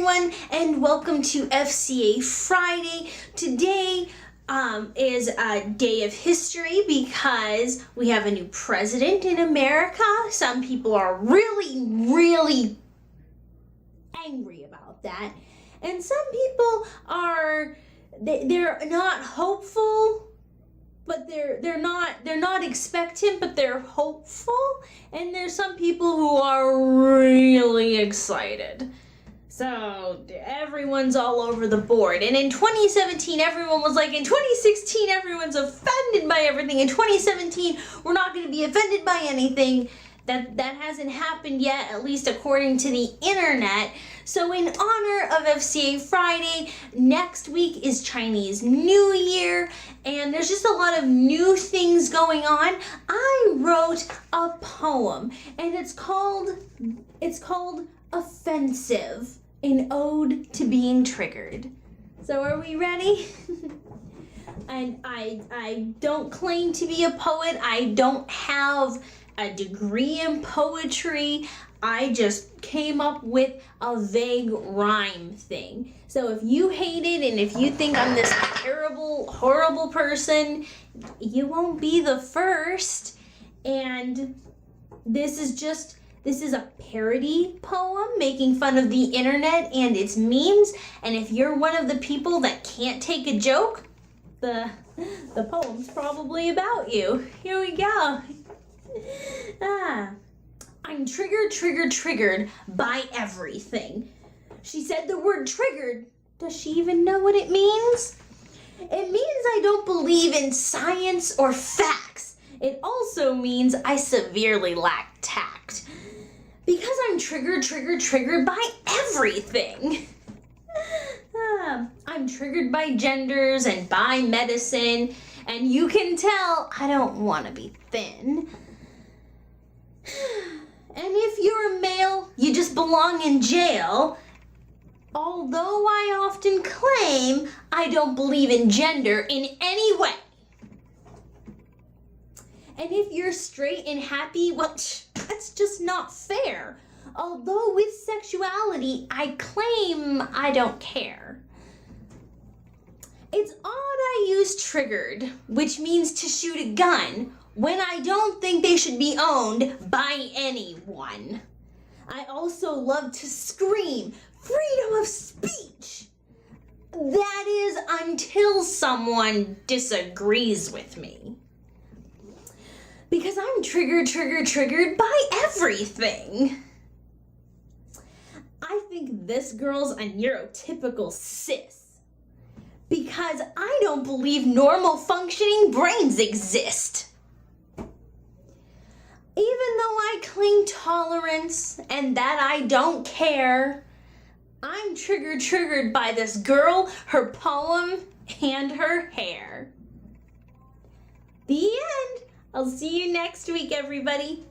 everyone, and welcome to FCA Friday. Today is a day of history because we have a new president in America. Some people are really angry about that, and some people are they're not hopeful, but they're not expectant, but they're hopeful. And there's some people who are really excited. So everyone's all over the board. And in 2017, everyone was like, in 2016, everyone's offended by everything. In 2017, we're not going to be offended by anything. That hasn't happened yet, at least according to the internet. So in honor of FCA Friday, next week is Chinese New Year, and there's just a lot of new things going on. I wrote a poem, and it's called Offensive, an ode to being triggered. So are we ready? And I don't claim to be a poet. I don't have a degree in poetry. I just came up with a vague rhyme thing. So if you hate it and if you think I'm this terrible, horrible person, you won't be the first. And this is a parody poem making fun of the internet and its memes. And if you're one of the people that can't take a joke, the poem's probably about you. Here we go. I'm triggered by everything. She said the word triggered. Does she even know what it means? It means I don't believe in science or facts. It also means I severely lack tact. Because I'm triggered by everything. I'm triggered by genders and by medicine, and you can tell I don't want to be thin. And if you're a male, you just belong in jail. Although I often claim I don't believe in gender in any way. And if you're straight and happy, well, that's just not fair. Although with sexuality, I claim I don't care. It's odd I use triggered, which means to shoot a gun, when I don't think they should be owned by anyone. I also love to scream, freedom of speech. That is until someone disagrees with me. Because I'm triggered by everything. I think this girl's a neurotypical cis. Because I don't believe normal functioning brains exist. Even though I claim tolerance and that I don't care, I'm triggered by this girl, her poem, and her hair. The end. I'll see you next week, everybody.